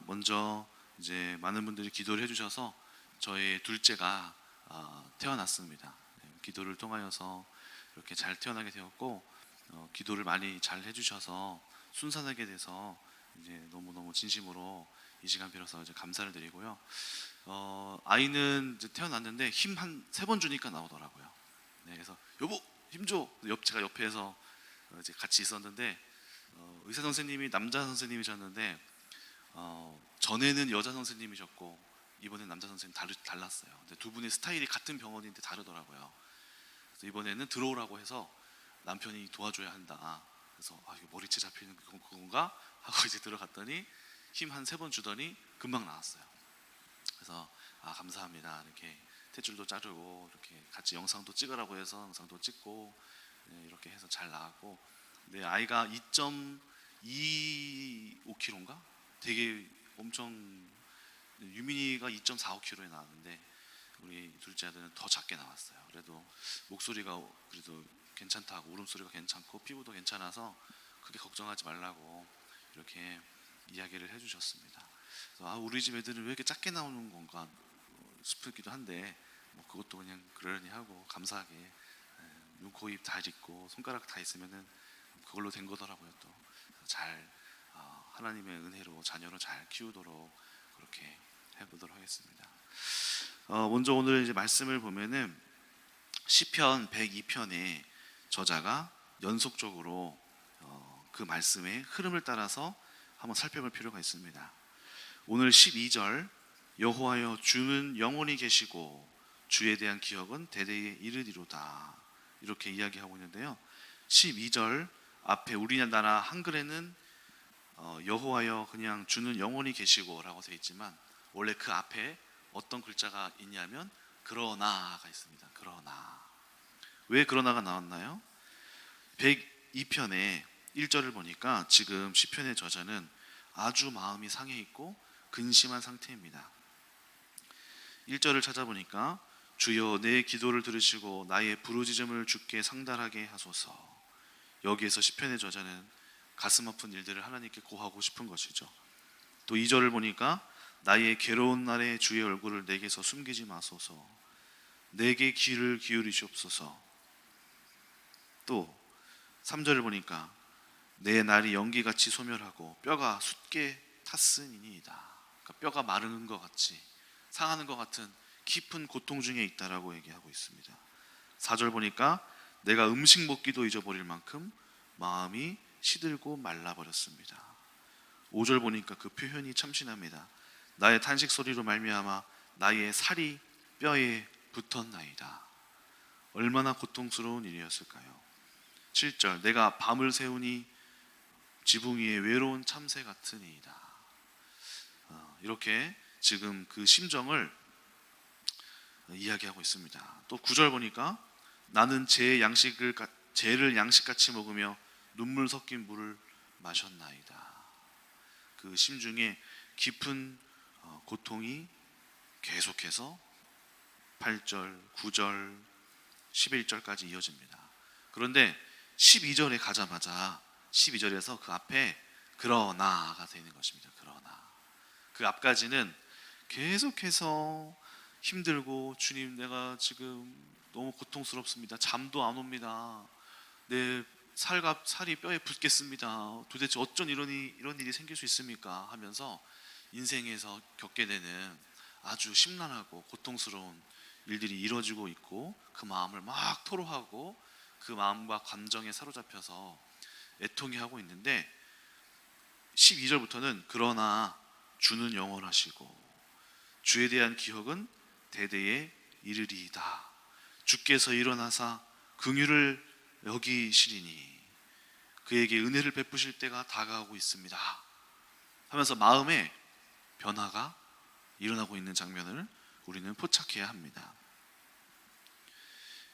먼저 이제 많은 분들이 기도를 해주셔서 저의 둘째가 태어났습니다. 기도를 통하여서 이렇게 잘 태어나게 되었고, 기도를 많이 잘 해주셔서 순산하게 돼서 이제 너무너무 진심으로 이 시간 빌어서 이제 감사를 드리고요. 아이는 이제 태어났는데 힘 한 3번 주니까 나오더라고요. 네, 그래서 여보 힘 줘. 제가 옆에서 이제 같이 있었는데 의사 선생님이 남자 선생님이셨는데 전에는 여자 선생님이셨고 이번엔 남자 선생님 달랐어요. 근데 두 분의 스타일이 같은 병원인데 다르더라고요. 그래서 이번에는 들어오라고 해서 남편이 도와줘야 한다. 그래서 이거 머리채 잡히는 그건가 하고 이제 들어갔더니 힘 한 3번 주더니 금방 나왔어요. 그래서 감사합니다. 이렇게 탯줄도 자르고 이렇게 같이 영상도 찍으라고 해서 영상도 찍고 이렇게 해서 잘 나왔고, 네, 아이가 2.25kg인가? 되게 엄청, 유민이가 2.45kg에 나왔는데 우리 둘째 아들은 더 작게 나왔어요. 그래도 목소리가 그래도 괜찮다고, 울음소리가 괜찮고 피부도 괜찮아서 크게 걱정하지 말라고 이렇게 이야기를 해주셨습니다. 그래서 우리 집 애들은 왜 이렇게 작게 나오는 건가 싶기도 한데 뭐 그것도 그냥 그러려니 하고 감사하게 눈, 코, 입 다 있고 손가락 다 있으면은 그걸로 된 거더라고요. 또 잘 하나님의 은혜로 자녀를 잘 키우도록 그렇게 해보도록 하겠습니다. 먼저 오늘 이제 말씀을 보면은 시편 102편의 저자가 연속적으로 그 말씀의 흐름을 따라서 한번 살펴볼 필요가 있습니다. 오늘 12절, 여호와여 주는 영원히 계시고 주에 대한 기억은 대대에 이르리로다, 이렇게 이야기하고 있는데요. 12절 앞에 우리나라 한글에는 여호와여 그냥 주는 영원히 계시고 라고 되어 있지만 원래 그 앞에 어떤 글자가 있냐면 그러나가 있습니다. 그러나. 왜 그러나가 나왔나요? 102편의 1절을 보니까 지금 시편의 저자는 아주 마음이 상해 있고 근심한 상태입니다. 1절을 찾아보니까 주여 내 기도를 들으시고 나의 부르짖음을 주께 상달하게 하소서. 여기에서 시편의 저자는 가슴 아픈 일들을 하나님께 고하고 싶은 것이죠. 또 2절을 보니까 나의 괴로운 날에 주의 얼굴을 내게서 숨기지 마소서. 내게 귀를 기울이시옵소서. 또 3절을 보니까 내 날이 연기같이 소멸하고 뼈가 숫게 탔으니이다. 그러니까 뼈가 마르는 것 같이 상하는 것 같은 깊은 고통 중에 있다라고 얘기하고 있습니다. 4절 보니까 내가 음식 먹기도 잊어버릴 만큼 마음이 시들고 말라버렸습니다. 5절 보니까 그 표현이 참신합니다. 나의 탄식 소리로 말미암아 나의 살이 뼈에 붙었나이다. 얼마나 고통스러운 일이었을까요? 7절 내가 밤을 새우니 지붕 위에 외로운 참새 같으니이다. 이렇게 지금 그 심정을 이야기하고 있습니다. 또 9절 보니까 나는 죄를 양식같이 먹으며 눈물 섞인 물을 마셨나이다. 그 심중에 깊은 고통이 계속해서 8절, 9절, 11절까지 이어집니다. 그런데 12절에 가자마자 12절에서 그 앞에 그러나가 되어 있는 것입니다. 그러나 그 앞까지는 계속해서 힘들고 주님 내가 지금 너무 고통스럽습니다. 잠도 안 옵니다. 내 살이 뼈에 붙겠습니다. 도대체 어쩐 이런 일이 생길 수 있습니까? 하면서 인생에서 겪게 되는 아주 심란하고 고통스러운 일들이 이루어지고 있고 그 마음을 막 토로하고 그 마음과 감정에 사로잡혀서 애통해하고 있는데 12절부터는 그러나 주는 영원하시고 주에 대한 기억은 대대에 이르리이다. 주께서 일어나사 긍휼을 여기시리니 그에게 은혜를 베푸실 때가 다가오고 있습니다 하면서 마음의 변화가 일어나고 있는 장면을 우리는 포착해야 합니다.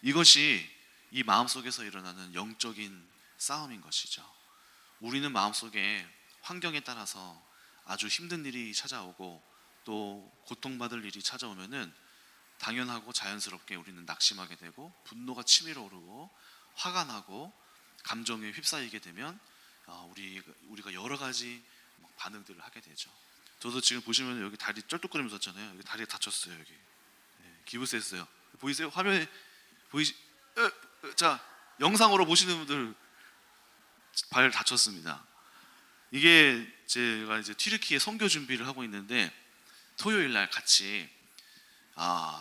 이것이 이 마음속에서 일어나는 영적인 싸움인 것이죠. 우리는 마음속에 환경에 따라서 아주 힘든 일이 찾아오고 또 고통받을 일이 찾아오면은 당연하고 자연스럽게 우리는 낙심하게 되고 분노가 치밀어 오르고 화가 나고 감정에 휩싸이게 되면 우리가 여러 가지 반응들을 하게 되죠. 저도 지금 보시면 여기 다리 쩔뚝거리면서 잤잖아요. 여기 다리가 다쳤어요. 여기 기부스했어요. 보이세요? 화면에 보이시? 자, 영상으로 보시는 분들 발 다쳤습니다. 이게 제가 이제 튀르키예 선교 준비를 하고 있는데 토요일 날 같이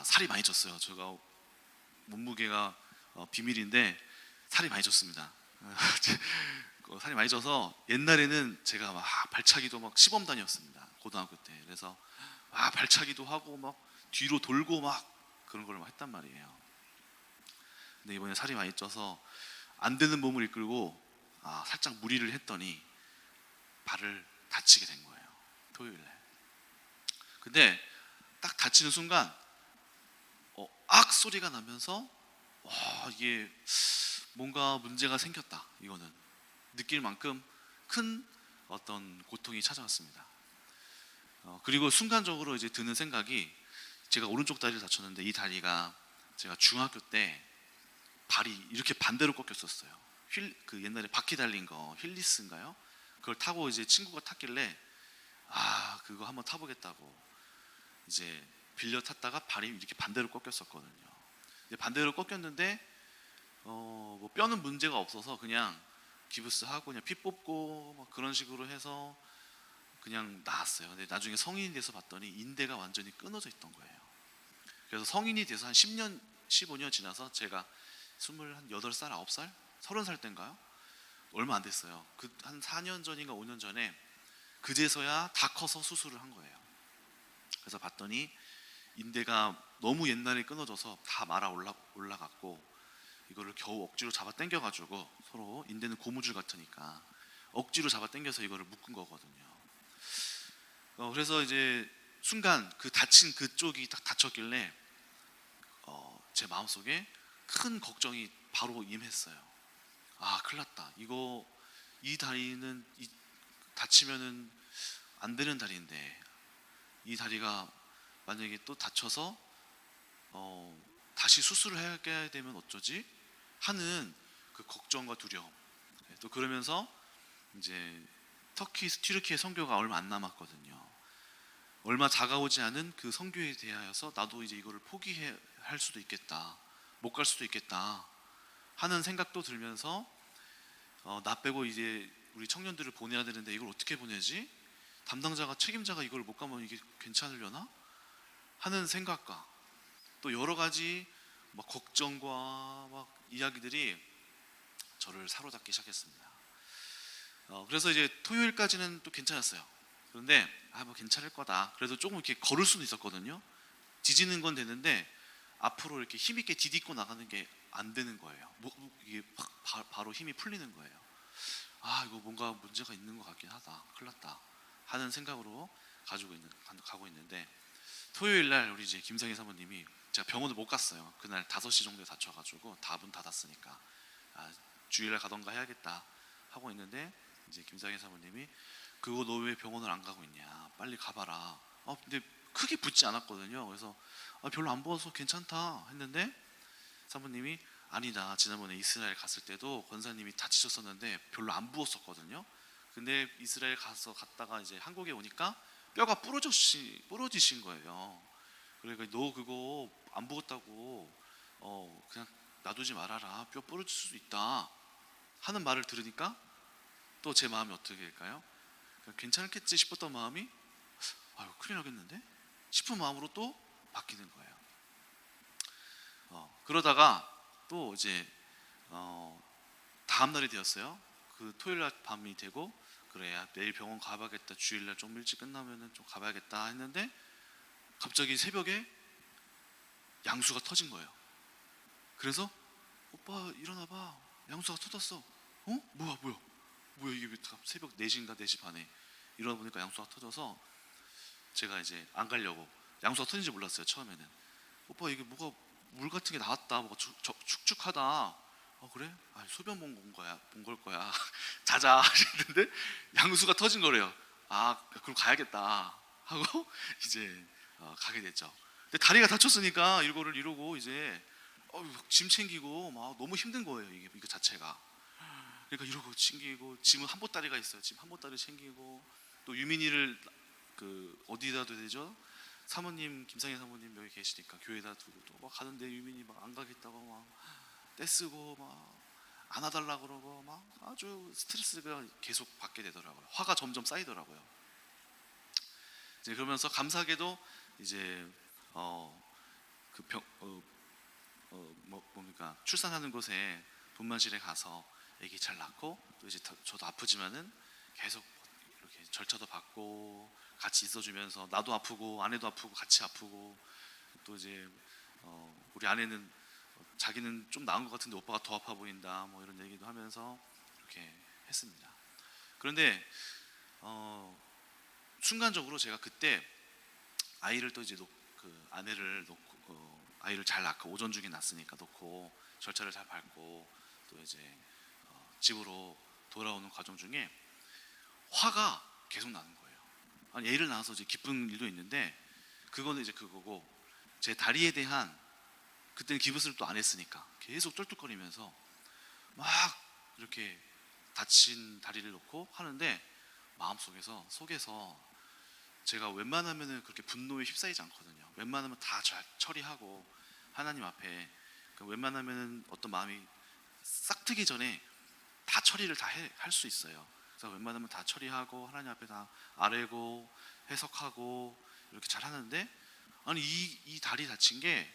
살이 많이 쪘어요. 제가 몸무게가 비밀인데 살이 많이 쪘습니다. 살이 많이 쪄서 옛날에는 제가 막 발차기도 막 시범단이었습니다. 고등학교 때. 그래서 발차기도 하고 막 뒤로 돌고 막 그런 걸 막 했단 말이에요. 근데 이번에 살이 많이 쪄서 안 되는 몸을 이끌고 살짝 무리를 했더니 발을 다치게 된 거예요. 토요일 날. 근데 딱 다치는 순간 악 소리가 나면서 이게 뭔가 문제가 생겼다. 이거는 느낄 만큼 큰 어떤 고통이 찾아왔습니다. 그리고 순간적으로 이제 드는 생각이, 제가 오른쪽 다리를 다쳤는데 이 다리가 제가 중학교 때 발이 이렇게 반대로 꺾였었어요. 그 옛날에 바퀴 달린 거 힐리스인가요? 그걸 타고 이제 친구가 탔길래 그거 한번 타보겠다고 이제 빌려 탔다가 발이 이렇게 반대로 꺾였었거든요. 반대로 꺾였는데 뭐 뼈는 문제가 없어서 그냥 기부스 하고 그냥 피 뽑고 막 그런 식으로 해서 그냥 나았어요. 근데 나중에 성인이 돼서 봤더니 인대가 완전히 끊어져 있던 거예요. 그래서 성인이 돼서 한 10년, 15년 지나서 제가 28살, 9살, 30살 때인가요? 얼마 안 됐어요. 그 한 4년 전인가 5년 전에 그제서야 다 커서 수술을 한 거예요. 그래서 봤더니 인대가 너무 옛날에 끊어져서 다 말아 올라갔고, 이거를 겨우 억지로 잡아 당겨가지고, 서로 인대는 고무줄 같으니까 억지로 잡아 당겨서 이거를 묶은 거거든요. 그래서 이제 순간 그 다친 그쪽이 딱 다쳤길래 제 마음속에 큰 걱정이 바로 임했어요. 큰일 났다. 이 다리는 다치면은 안 되는 다리인데, 이 다리가 만약에 또 다쳐서 다시 수술을 해야 되면 어쩌지? 하는 그 걱정과 두려움. 또 그러면서 이제 튀르키예 선교가 얼마 안 남았거든요. 얼마 다가오지 않은 그 선교에 대하여서 나도 이제 이거를 포기할 수도 있겠다, 못 갈 수도 있겠다 하는 생각도 들면서 나 빼고 이제 우리 청년들을 보내야 되는데 이걸 어떻게 보내지? 책임자가 이걸 못 가면 이게 괜찮으려나? 하는 생각과 또 여러 가지 막 걱정과 막 이야기들이 저를 사로잡기 시작했습니다. 그래서 이제 토요일까지는 또 괜찮았어요. 그런데 뭐 괜찮을 거다. 그래도 조금 이렇게 걸을 수는 있었거든요. 디디는 건 되는데 앞으로 이렇게 힘있게 디딛고 나가는 게 안 되는 거예요. 이게 바로 힘이 풀리는 거예요. 이거 뭔가 문제가 있는 것 같긴 하다. 큰일 났다 하는 생각으로 가고 있는데, 토요일 날 우리 이제 김상희 사모님이, 제가 병원을 못 갔어요. 그날 5시 정도에 다쳐가지고 다 문 닫았으니까 주일날 가던가 해야겠다 하고 있는데, 이제 김상희 사모님이 그거 너 왜 병원을 안 가고 있냐, 빨리 가봐라. 근데 크게 붓지 않았거든요. 그래서 별로 안 부어서 괜찮다 했는데, 사모님이 아니다, 지난번에 이스라엘 갔을 때도 권사님이 다치셨었는데 별로 안 부었었거든요. 근데 이스라엘 갔다가 이제 한국에 오니까 뼈가 부러지신 거예요. 그러니까 너 그거 안 부었다고 그냥 놔두지 말아라, 뼈 부러질 수도 있다 하는 말을 들으니까 또 제 마음이 어떻게 될까요? 괜찮겠지 싶었던 마음이 큰일 나겠는데 싶은 마음으로 또 바뀌는 거예요. 그러다가 또 이제 다음 날이 되었어요. 그 토요일 날 밤이 되고, 그래야 내일 병원 가봐야겠다, 주일날 좀 일찍 끝나면은 좀 가봐야겠다 했는데, 갑자기 새벽에 양수가 터진 거예요. 그래서 오빠 일어나봐, 양수가 터졌어. 뭐야 이게 왜 새벽 4시인가 4시 반에 일어나 보니까 양수가 터져서, 제가 이제 안 가려고, 양수가 터진지 몰랐어요 처음에는. 오빠 이게 뭐가 물 같은 게 나왔다, 뭐가 축축하다. 그래? 소변 본 걸 거야. 자자 했는데 양수가 터진 거래요. 그럼 가야겠다 하고 이제 가게 됐죠. 근데 다리가 다쳤으니까 이거를 이러고 이제 짐 챙기고 막 너무 힘든 거예요. 이거 자체가. 그러니까 이러고 챙기고, 짐은 한 보따리가 있어요. 짐 한 보따리 챙기고, 또 유민이를 그 어디다 둬야 되죠? 사모님, 김상희 사모님 여기 계시니까 교회에다 두고 또 막 가는데 유민이 막 안 가겠다고 막 떼쓰고 막 안아달라 그러고 막 아주 스트레스가 계속 받게 되더라고요. 화가 점점 쌓이더라고요. 이제 그러면서 감사하게도 이제 뭡니까 출산하는 곳에 분만실에 가서 아기 잘 낳고 또 이제 저도 아프지만은 계속 이렇게 절차도 받고 같이 있어주면서 나도 아프고 아내도 아프고 같이 아프고 또 이제 우리 아내는 자기는 좀 나은 것 같은데 오빠가 더 아파 보인다 뭐 이런 얘기도 하면서 이렇게 했습니다. 그런데 순간적으로 제가 그때 아이를 또 이제 그 아내를 놓고 아이를 잘 낳고 오전 중에 낳았으니까 놓고 절차를 잘 밟고 또 이제 집으로 돌아오는 과정 중에 화가 계속 나는 거예요. 아니, 애를 낳아서 이제 기쁜 일도 있는데 그거는 이제 그거고 제 다리에 대한 그때는 기부스를 또 안 했으니까 계속 쩔뚝거리면서 막 이렇게 다친 다리를 놓고 하는데 속에서 제가 웬만하면은 그렇게 분노에 휩싸이지 않거든요. 웬만하면 다 잘 처리하고 하나님 앞에 웬만하면은 어떤 마음이 싹 트기 전에 다 처리를 다 할 수 있어요. 그래서 웬만하면 다 처리하고 하나님 앞에 다 아뢰고 해석하고 이렇게 잘 하는데 아니 이 다리 다친 게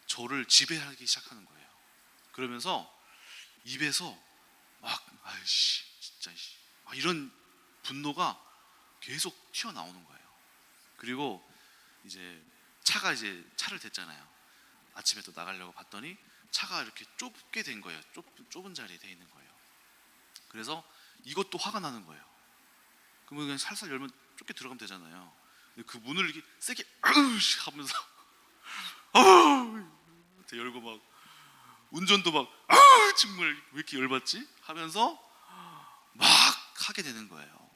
저를 지배하기 시작하는 거예요. 그러면서 입에서 막 아이씨 진짜 막 이런 분노가 계속 튀어나오는 거예요. 그리고 이제 차를 댔잖아요. 아침에 또 나가려고 봤더니 차가 이렇게 좁게 된 거예요. 좁은 자리에 돼 있는 거예요. 그래서 이것도 화가 나는 거예요. 그러면 그냥 살살 열면 좁게 들어가면 되잖아요. 근데 그 문을 이렇게 세게 아으씨 하면서 열고 막 운전도 막 정말 왜 이렇게 열받지? 하면서 막 하게 되는 거예요.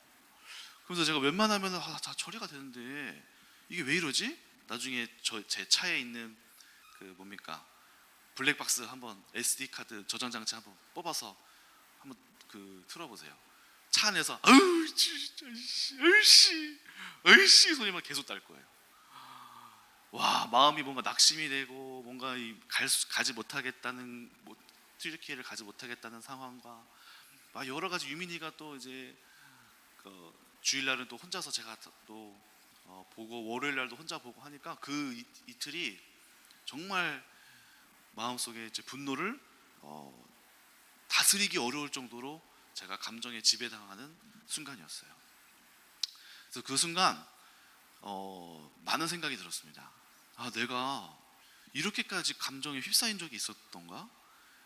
그래서 제가 웬만하면 다 처리가 되는데 이게 왜 이러지? 나중에 제 차에 있는 그 뭡니까 블랙박스 한번 SD 카드 저장 장치 한번 뽑아서 한번 그 틀어보세요. 차 안에서 아우 진짜 으씨 소리만 계속 날 거예요. 와 마음이 뭔가 낙심이 되고 뭔가 가지 못하겠다는 튀르키예를 가지 못하겠다는 상황과 막 여러 가지 유민이가 또 이제 주일날은 또 혼자서 제가 또 보고 월요일날도 혼자 보고 하니까 그 이틀이 정말 마음속에 제 분노를 다스리기 어려울 정도로 제가 감정에 지배당하는 순간이었어요. 그래서 그 순간 많은 생각이 들었습니다. 아 내가 이렇게까지 감정에 휩싸인 적이 있었던가?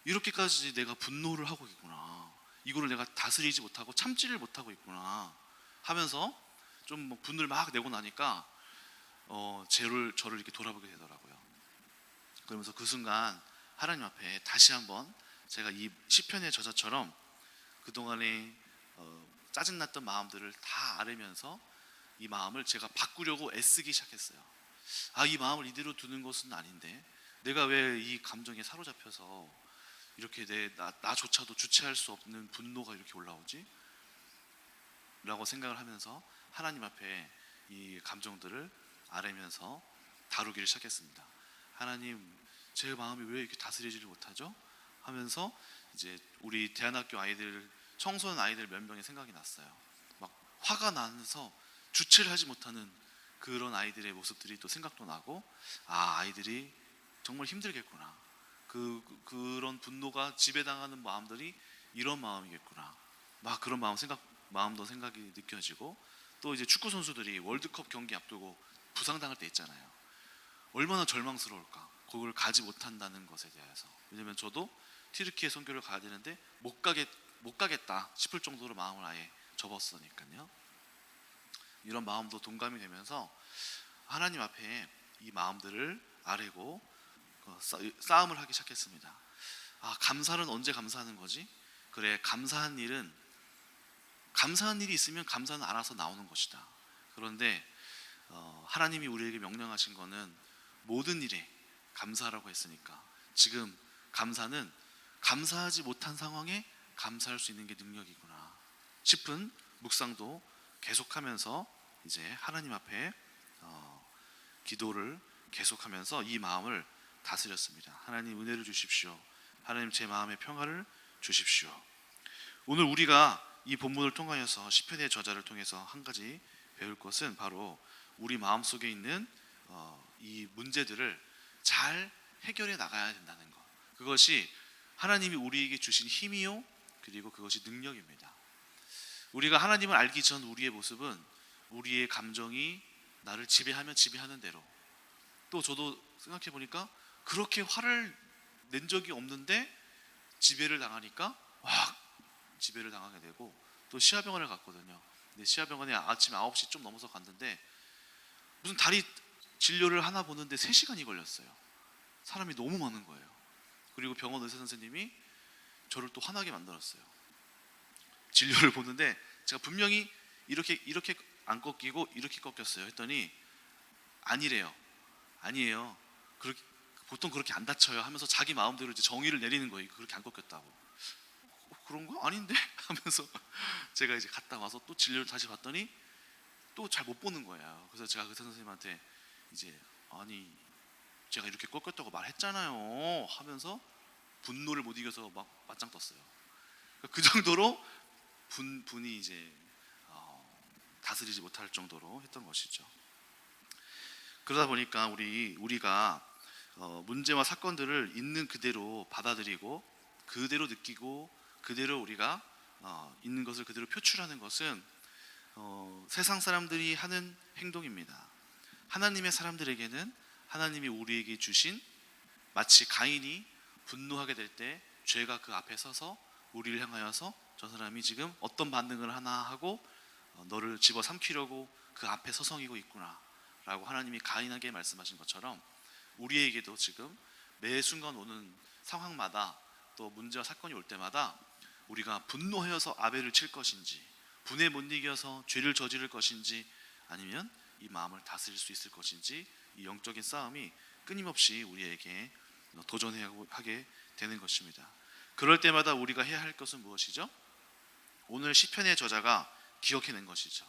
이렇게까지 내가 분노를 하고 있구나. 이거를 내가 다스리지 못하고 참지를 못하고 있구나 하면서 좀 분을 막 내고 나니까 저를 이렇게 돌아보게 되더라고요. 그러면서 그 순간 하나님 앞에 다시 한번 제가 이 시편의 저자처럼 그동안에 짜증났던 마음들을 다 아뢰면서 이 마음을 제가 바꾸려고 애쓰기 시작했어요. 아, 이 마음을 이대로 두는 것은 아닌데 내가 왜 이 감정에 사로잡혀서 이렇게 나조차도 주체할 수 없는 분노가 이렇게 올라오지? 라고 생각을 하면서 하나님 앞에 이 감정들을 아뢰면서 다루기를 시작했습니다. 하나님, 제 마음이 왜 이렇게 다스리지를 못하죠? 하면서 이제 우리 대안학교 아이들, 청소년 아이들 몇 명의 생각이 났어요. 막 화가 나서 주체를 하지 못하는 그런 아이들의 모습들이 또 생각도 나고, 아, 아이들이 정말 힘들겠구나. 그런 분노가 지배당하는 마음들이 이런 마음이겠구나. 막 그런 마음도 생각이 느껴지고, 또 이제 축구 선수들이 월드컵 경기 앞두고 부상당할 때 있잖아요. 얼마나 절망스러울까. 그걸 가지 못한다는 것에 대해서. 왜냐면 저도 튀르키예 선교를 가야 되는데 못 가겠다 싶을 정도로 마음을 아예 접었으니까요. 이런 마음도 동감이 되면서 하나님 앞에 이 마음들을 아뢰고 싸움을 하기 시작했습니다. 아, 감사는 언제 감사하는 거지? 그래, 감사한 일이 있으면 감사는 알아서 나오는 것이다. 그런데 하나님이 우리에게 명령하신 거는 모든 일에 감사하라고 했으니까 지금 감사는 감사하지 못한 상황에 감사할 수 있는 게 능력이구나 싶은 묵상도 계속하면서 이제 하나님 앞에 기도를 계속하면서 이 마음을 다스렸습니다. 하나님 은혜를 주십시오. 하나님 제 마음의 평화를 주십시오. 오늘 우리가 이 본문을 통하여서 시편의 저자를 통해서 한 가지 배울 것은 바로 우리 마음속에 있는 이 문제들을 잘 해결해 나가야 된다는 것. 그것이 하나님이 우리에게 주신 힘이요, 그리고 그것이 능력입니다. 우리가 하나님을 알기 전 우리의 모습은 우리의 감정이 나를 지배하면 지배하는 대로, 또 저도 생각해 보니까 그렇게 화를 낸 적이 없는데 지배를 당하니까 지배를 당하게 되고, 또 시아병원을 갔거든요. 근데 시아병원에 아침 9시 좀 넘어서 갔는데 무슨 다리 진료를 하나 보는데 3시간이 걸렸어요. 사람이 너무 많은 거예요. 그리고 병원 의사 선생님이 저를 또 화나게 만들었어요. 진료를 보는데 제가 분명히 이렇게 안 꺾이고 이렇게 꺾였어요. 했더니 아니래요. 아니에요. 보통 그렇게 안 다쳐요 하면서 자기 마음대로 이제 정의를 내리는 거예요. 그렇게 안 꺾였다고. 그런가? 아닌데? 하면서 제가 이제 갔다 와서 또 진료를 다시 봤더니 또 잘 못 보는 거예요. 그래서 제가 의사 선생님한테 이제 아니 제가 이렇게 꺾였다고 말했잖아요 하면서 분노를 못 이겨서 막 맞짱 떴어요. 그 정도로 분이 이제 다스리지 못할 정도로 했던 것이죠. 그러다 보니까 우리가 문제와 사건들을 있는 그대로 받아들이고 그대로 느끼고 그대로 우리가 있는 것을 그대로 표출하는 것은 세상 사람들이 하는 행동입니다. 하나님의 사람들에게는 하나님이 우리에게 주신, 마치 가인이 분노하게 될 때 죄가 그 앞에 서서 우리를 향하여서 저 사람이 지금 어떤 반응을 하나 하고 너를 집어삼키려고 그 앞에 서성이고 있구나 라고 하나님이 가인에게 말씀하신 것처럼, 우리에게도 지금 매 순간 오는 상황마다 또 문제와 사건이 올 때마다 우리가 분노하여서 아벨을 칠 것인지, 분에 못 이겨서 죄를 저지를 것인지, 아니면 이 마음을 다스릴 수 있을 것인지, 이 영적인 싸움이 끊임없이 우리에게 도전하게 되는 것입니다. 그럴 때마다 우리가 해야 할 것은 무엇이죠? 오늘 시편의 저자가 기억해낸 것이죠.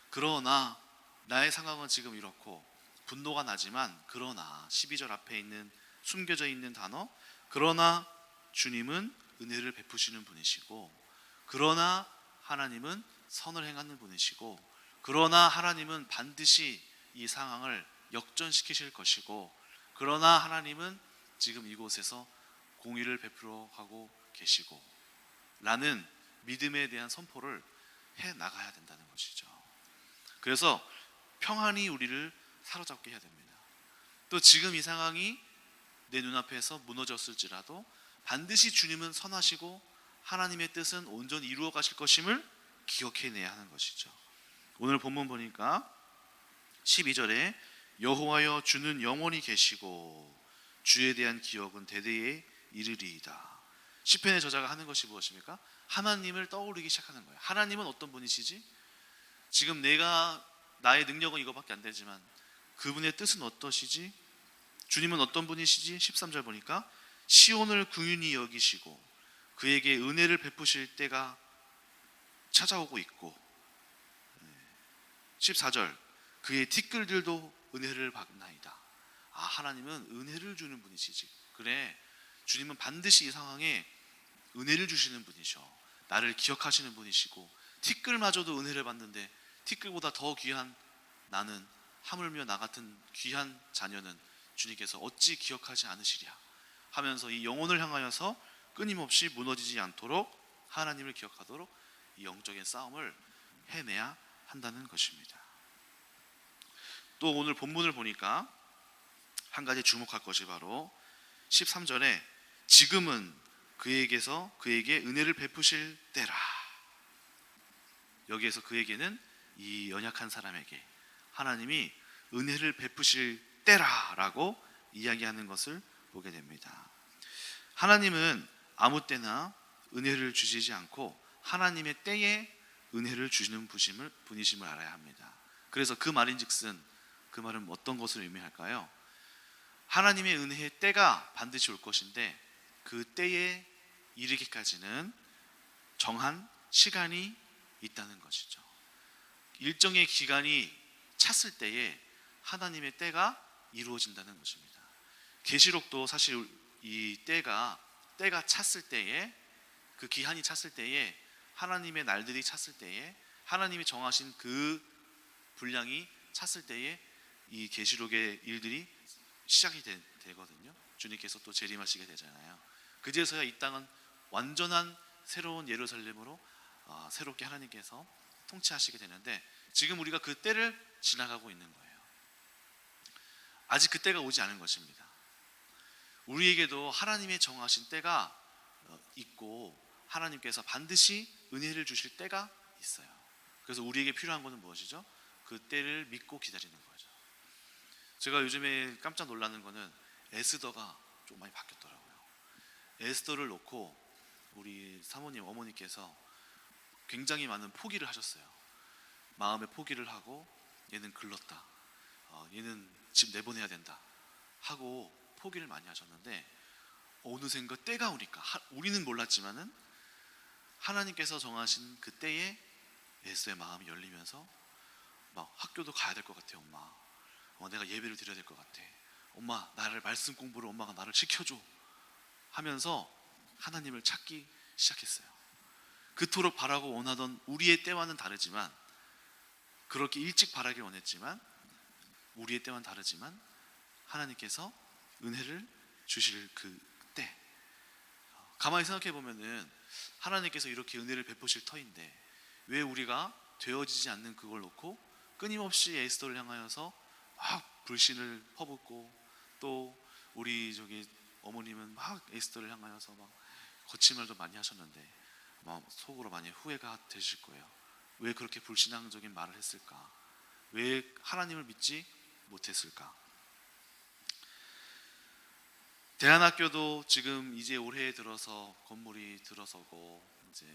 그러나 나의 상황은 지금 이렇고 분노가 나지만, 그러나 12절 앞에 있는 숨겨져 있는 단어, 그러나 주님은 은혜를 베푸시는 분이시고, 그러나 하나님은 선을 행하는 분이시고, 그러나 하나님은 반드시 이 상황을 역전시키실 것이고, 그러나 하나님은 지금 이곳에서 공의를 베풀어 가고 계시고 라는 믿음에 대한 선포를 해 나가야 된다는 것이죠. 그래서 평안이 우리를 사로잡게 해야 됩니다. 또 지금 이 상황이 내 눈앞에서 무너졌을지라도 반드시 주님은 선하시고 하나님의 뜻은 온전히 이루어 가실 것임을 기억해내야 하는 것이죠. 오늘 본문 보니까 12절에 여호와여 주는 영원히 계시고 주에 대한 기억은 대대에 이르리이다. 시편의 저자가 하는 것이 무엇입니까? 하나님을 떠오르기 시작하는 거예요. 하나님은 어떤 분이시지? 지금 나의 능력은 이거밖에 안 되지만 그분의 뜻은 어떠시지? 주님은 어떤 분이시지? 13절 보니까 시온을 긍휼히 여기시고 그에게 은혜를 베푸실 때가 찾아오고 있고, 14절 그의 티끌들도 은혜를 받나이다. 하나님은 은혜를 주는 분이시지. 그래, 주님은 반드시 이 상황에 은혜를 주시는 분이셔. 나를 기억하시는 분이시고, 티끌마저도 은혜를 받는데 티끌보다 더 귀한 나는, 하물며 나 같은 귀한 자녀는 주님께서 어찌 기억하지 않으시랴 하면서 이 영혼을 향하여서 끊임없이 무너지지 않도록 하나님을 기억하도록 이 영적인 싸움을 해내야 한다는 것입니다. 또 오늘 본문을 보니까 한 가지 주목할 것이 바로 13절에 지금은 그에게 은혜를 베푸실 때라. 여기에서 그에게는 이 연약한 사람에게 하나님이 은혜를 베푸실 때라라고 이야기하는 것을 보게 됩니다. 하나님은 아무 때나 은혜를 주시지 않고 하나님의 때에 은혜를 주시는 분이심을 알아야 합니다. 그래서 그 말인즉슨 그 말은 어떤 것을 의미할까요? 하나님의 은혜의 때가 반드시 올 것인데 그 때에 이르기까지는 정한 시간이 있다는 것이죠. 일정의 기간이 찼을 때에 하나님의 때가 이루어진다는 것입니다. 계시록도 사실 이 때가 찼을 때에, 그 기한이 찼을 때에, 하나님의 날들이 찼을 때에, 하나님이 정하신 그 분량이 찼을 때에 이 계시록의 일들이 시작이 되거든요. 주님께서 또 재림하시게 되잖아요. 그제서야 이 땅은 완전한 새로운 예루살렘으로 새롭게 하나님께서 통치하시게 되는데, 지금 우리가 그 때를 지나가고 있는 거예요. 아직 그 때가 오지 않은 것입니다. 우리에게도 하나님의 정하신 때가 있고, 하나님께서 반드시 은혜를 주실 때가 있어요. 그래서 우리에게 필요한 것은 무엇이죠? 그 때를 믿고 기다리는 거죠. 제가 요즘에 깜짝 놀라는 거는 에스더가 좀 많이 바뀌었더라고요. 에스더를 놓고 우리 사모님, 어머니께서 굉장히 많은 포기를 하셨어요. 마음의 포기를 하고, 얘는 글렀다, 얘는 집 내보내야 된다 하고 포기를 많이 하셨는데, 어느샌가 때가 오니까 우리는 몰랐지만은 하나님께서 정하신 그 때에 에스더의 마음이 열리면서 막 학교도 가야 될 것 같아. 엄마, 내가 예배를 드려야 될 것 같아. 엄마, 나를 말씀 공부를 엄마가 나를 시켜줘 하면서 하나님을 찾기 시작했어요. 그토록 바라고 원하던 우리의 때와는 다르지만, 그렇게 일찍 바라길 원했지만 우리의 때와는 다르지만 하나님께서 은혜를 주실 그 때, 가만히 생각해 보면은 하나님께서 이렇게 은혜를 베푸실 터인데 왜 우리가 되어지지 않는 그걸 놓고 끊임없이 에스더를 향하여서 막 불신을 퍼붓고, 또 우리 어머님은 막 에스더를 향하여서 막 거친 말도 많이 하셨는데 막 속으로 많이 후회가 되실 거예요. 왜 그렇게 불신앙적인 말을 했을까? 왜 하나님을 믿지 못했을까? 대안학교도 지금 이제 올해 들어서 건물이 들어서고 이제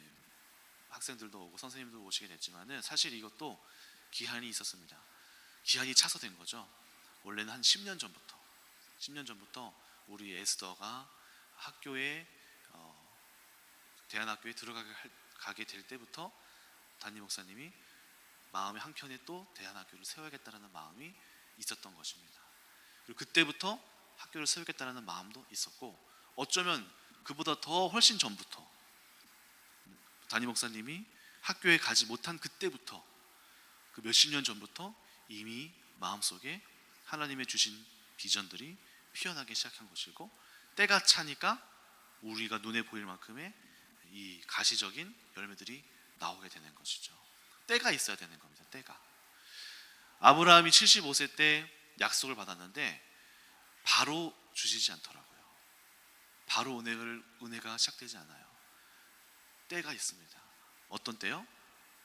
학생들도 오고 선생님도 오시게 됐지만은 사실 이것도 기한이 있었습니다. 기한이 차서 된 거죠. 원래는 한 10년 전부터 우리 에스더가 학교에 대안학교에 들어가게 될 때부터 담임 목사님이 마음의 한켠에 또 대안학교를 세워야겠다는 마음이 있었던 것입니다. 그리고 그때부터 학교를 세우겠다는 마음도 있었고, 어쩌면 그보다 더 훨씬 전부터 담임 목사님이 학교에 가지 못한 그때부터, 그 몇십 년 전부터 이미 마음속에 하나님의 주신 비전들이 피어나기 시작한 것이고, 때가 차니까 우리가 눈에 보일 만큼의 이 가시적인 열매들이 나오게 되는 것이죠. 때가 있어야 되는 겁니다. 때가. 아브라함이 75세 때 약속을 받았는데 바로 주시지 않더라고요. 바로 은혜가 시작되지 않아요. 때가 있습니다. 어떤 때요?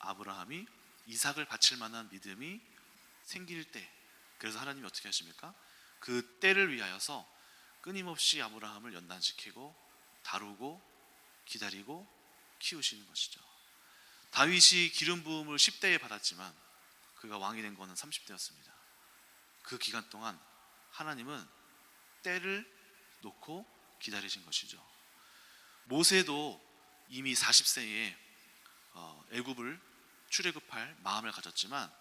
아브라함이 이삭을 바칠 만한 믿음이 생길 때. 그래서 하나님이 어떻게 하십니까? 그 때를 위하여서 끊임없이 아브라함을 연단시키고 다루고 기다리고 키우시는 것이죠. 다윗이 기름 부음을 10대에 받았지만 그가 왕이 된 것은 30대였습니다. 그 기간 동안 하나님은 때를 놓고 기다리신 것이죠. 모세도 이미 40세에 애굽을 출애굽할 마음을 가졌지만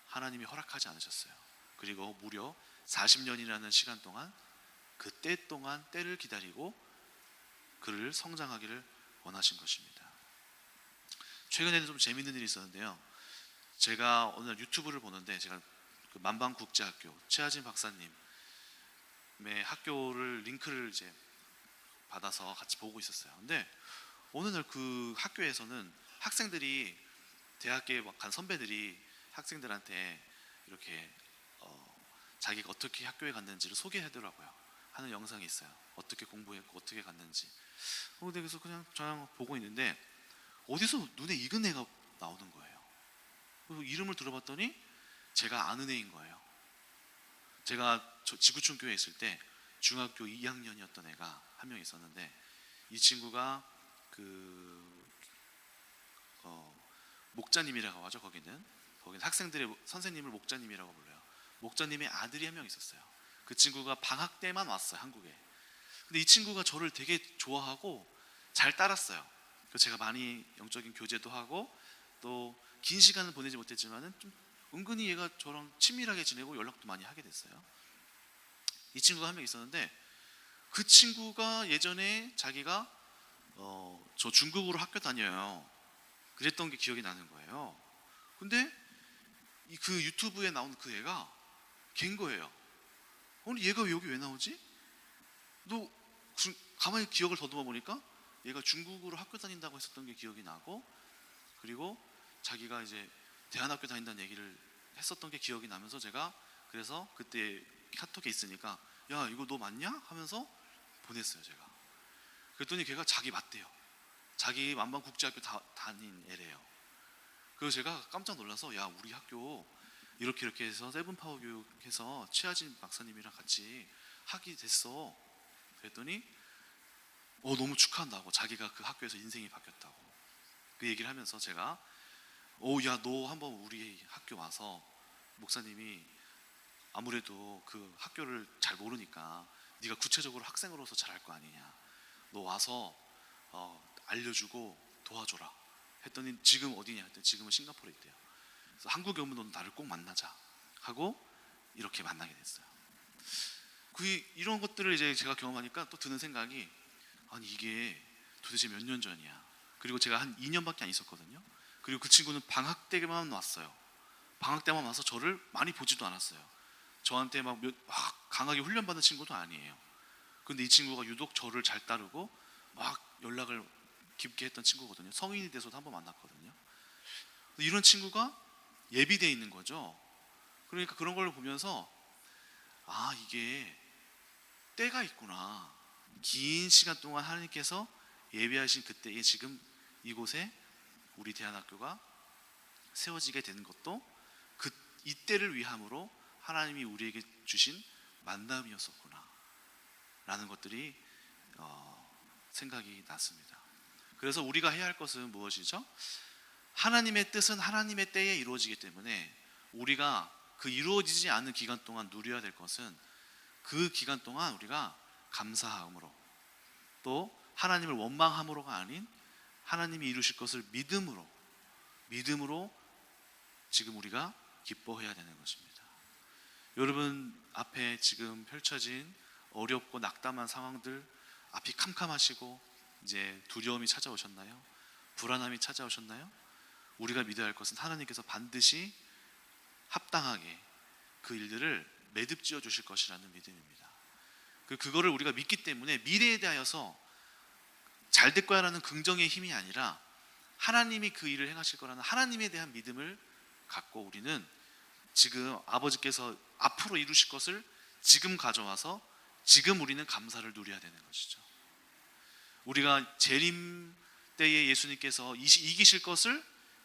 하나님이 허락하지 않으셨어요. 그리고 무려 40년이라는 시간 동안 그 때 동안 때를 기다리고 그를 성장하기를 원하신 것입니다. 최근에는 좀 재밌는 일이 있었는데요. 제가 오늘 유튜브를 보는데, 제가 그 만방국제학교 최하진 박사님의 학교를 링크를 이제 받아서 같이 보고 있었어요. 근데 어느 날 그 학교에서는 학생들이, 대학교에 간 선배들이 학생들한테 이렇게 자기가 어떻게 학교에 갔는지를 소개하더라고요. 하는 영상이 있어요. 어떻게 공부했고 어떻게 갔는지. 근데 그래서 그냥 보고 있는데 어디서 눈에 익은 애가 나오는 거예요. 그리고 이름을 들어봤더니 제가 아는 애인 거예요. 제가 지구촌 교회에 있을 때 중학교 2학년이었던 애가 한 명 있었는데, 이 친구가 목자님이라고 하죠. 거기는 학생들의 선생님을 목자님이라고 불러요. 목자님의 아들이 한 명 있었어요. 그 친구가 방학 때만 왔어요, 한국에. 근데 이 친구가 저를 되게 좋아하고 잘 따랐어요. 그래서 제가 많이 영적인 교제도 하고 또 긴 시간은 보내지 못했지만은 좀 은근히 얘가 저랑 친밀하게 지내고 연락도 많이 하게 됐어요. 이 친구가 한 명 있었는데 그 친구가 예전에 자기가 저 중국으로 학교 다녀요. 그랬던 게 기억이 나는 거예요. 근데 그 유튜브에 나온 그 애가 걔인 거예요. 아니 얘가 여기 왜 나오지? 너 가만히 기억을 더듬어 보니까 얘가 중국으로 학교 다닌다고 했었던 게 기억이 나고, 그리고 자기가 이제 대안학교 다닌다는 얘기를 했었던 게 기억이 나면서 제가 그래서 그때 카톡에 있으니까 야 이거 너 맞냐? 하면서 보냈어요 제가. 그랬더니 걔가 자기 맞대요. 자기 만방국제학교 다닌 애래요. 그래서 제가 깜짝 놀라서 야 우리 학교 이렇게 해서 세븐파워 교육해서 최하진 박사님이랑 같이 하게 됐어. 그랬더니 너무 축하한다고, 자기가 그 학교에서 인생이 바뀌었다고 그 얘기를 하면서 제가 야 너 한번 우리 학교 와서, 목사님이 아무래도 그 학교를 잘 모르니까 네가 구체적으로 학생으로서 잘 알 거 아니냐, 너 와서 알려주고 도와줘라 했더니 지금 어디냐 했더니 지금은 싱가포르에 있대요. 그래서 한국에 오면 너 나를 꼭 만나자 하고 이렇게 만나게 됐어요. 이런 것들을 이제 제가 경험하니까 또 드는 생각이, 아니 이게 도대체 몇 년 전이야. 그리고 제가 한 2년밖에 안 있었거든요. 그리고 그 친구는 방학 때만 왔어요. 방학 때만 와서 저를 많이 보지도 않았어요. 저한테 막 강하게 훈련받은 친구도 아니에요. 근데 이 친구가 유독 저를 잘 따르고 막 연락을 깊게 했던 친구거든요. 성인이 돼서도 한번 만났거든요. 이런 친구가 예비되어 있는 거죠. 그러니까 그런 걸 보면서 이게 때가 있구나. 긴 시간 동안 하나님께서 예비하신 그때에 지금 이곳에 우리 대안학교가 세워지게 되는 것도 이때를 위함으로 하나님이 우리에게 주신 만남이었었구나 라는 것들이 생각이 났습니다. 그래서 우리가 해야 할 것은 무엇이죠? 하나님의 뜻은 하나님의 때에 이루어지기 때문에 우리가 그 이루어지지 않는 기간 동안 누려야 될 것은 그 기간 동안 우리가 감사함으로, 또 하나님을 원망함으로가 아닌 하나님이 이루실 것을 믿음으로 지금 우리가 기뻐해야 되는 것입니다. 여러분 앞에 지금 펼쳐진 어렵고 낙담한 상황들, 앞이 캄캄하시고 이제 두려움이 찾아오셨나요? 불안함이 찾아오셨나요? 우리가 믿어야 할 것은 하나님께서 반드시 합당하게 그 일들을 매듭지어 주실 것이라는 믿음입니다. 그거를 우리가 믿기 때문에 미래에 대하여서 잘 될 거야라는 긍정의 힘이 아니라 하나님이 그 일을 행하실 거라는 하나님에 대한 믿음을 갖고 우리는 지금 아버지께서 앞으로 이루실 것을 지금 가져와서 지금 우리는 감사를 누려야 되는 것이죠. 우리가 재림 때에 예수님께서 이기실 것을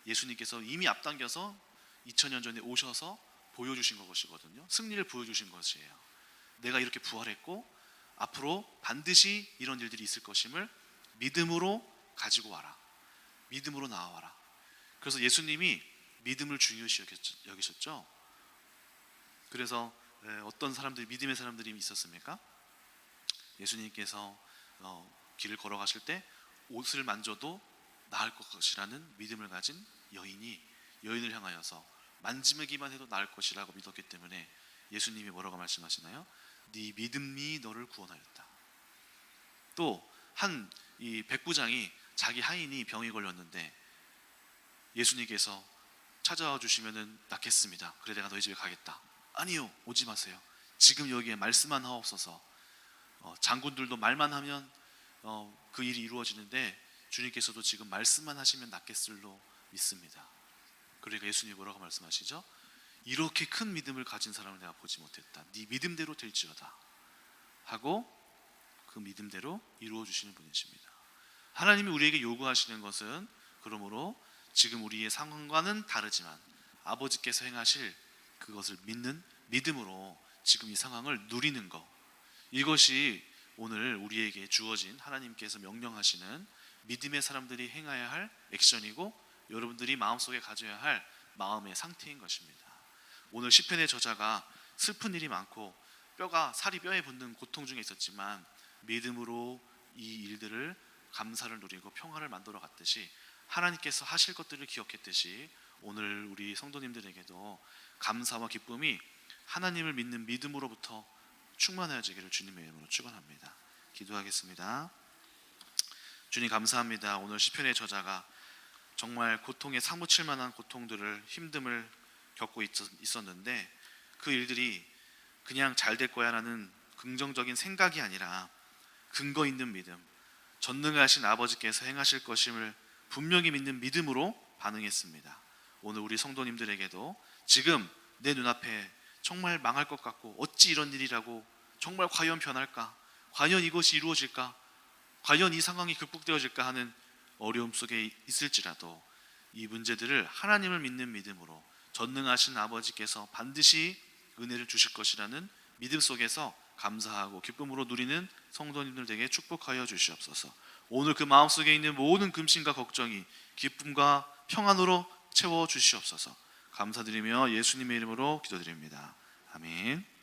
예수님께서 이미 앞당겨서 2000년 전에 오셔서 보여주신 것이거든요. 승리를 보여주신 것이에요. 내가 이렇게 부활했고 앞으로 반드시 이런 일들이 있을 것임을 믿음으로 가지고 와라, 믿음으로 나아와라. 그래서 예수님이 믿음을 중요시 여기셨죠. 그래서 어떤 사람들이, 믿음의 사람들이 있었습니까? 예수님께서 길을 걸어가실 때 옷을 만져도 나을 것이라는 믿음을 가진 여인을 향하여서 만지기만 해도 나을 것이라고 믿었기 때문에 예수님이 뭐라고 말씀하시나요? 네 믿음이 너를 구원하였다. 또 이 백부장이 자기 하인이 병이 걸렸는데 예수님께서 찾아와 주시면은 낫겠습니다. 그래 내가 너희 집에 가겠다. 아니요, 오지 마세요. 지금 여기에 말씀만 하옵소서. 장군들도 말만 하면 그 일이 이루어지는데 주님께서도 지금 말씀만 하시면 낫겠을로 믿습니다. 그러니까 예수님이 뭐라고 말씀하시죠? 이렇게 큰 믿음을 가진 사람을 내가 보지 못했다. 네 믿음대로 될지어다 하고 그 믿음대로 이루어 주시는 분이십니다. 하나님이 우리에게 요구하시는 것은 그러므로 지금 우리의 상황과는 다르지만 아버지께서 행하실 그것을 믿는 믿음으로 지금 이 상황을 누리는 것, 이것이 오늘 우리에게 주어진 하나님께서 명령하시는 믿음의 사람들이 행해야 할 액션이고 여러분들이 마음속에 가져야 할 마음의 상태인 것입니다. 오늘 시편의 저자가 슬픈 일이 많고 살이 뼈에 붙는 고통 중에 있었지만 믿음으로 이 일들을 감사를 누리고 평화를 만들어 갔듯이 하나님께서 하실 것들을 기억했듯이 오늘 우리 성도님들에게도 감사와 기쁨이 하나님을 믿는 믿음으로부터 충만해지기를 주님의 이름으로 축원합니다. 기도하겠습니다. 주님 감사합니다. 오늘 시편의 저자가 정말 고통에 사무칠 만한 고통들을 힘듦을 겪고 있었는데 그 일들이 그냥 잘 될 거야 라는 긍정적인 생각이 아니라 근거 있는 믿음, 전능하신 아버지께서 행하실 것임을 분명히 믿는 믿음으로 반응했습니다. 오늘 우리 성도님들에게도 지금 내 눈앞에 정말 망할 것 같고 어찌 이런 일이라고, 정말 과연 변할까, 과연 이것이 이루어질까, 과연 이 상황이 극복되어질까 하는 어려움 속에 있을지라도 이 문제들을 하나님을 믿는 믿음으로 전능하신 아버지께서 반드시 은혜를 주실 것이라는 믿음 속에서 감사하고 기쁨으로 누리는 성도님들에게 축복하여 주시옵소서. 오늘 그 마음속에 있는 모든 근심과 걱정이 기쁨과 평안으로 채워 주시옵소서. 감사드리며 예수님의 이름으로 기도드립니다. 아멘.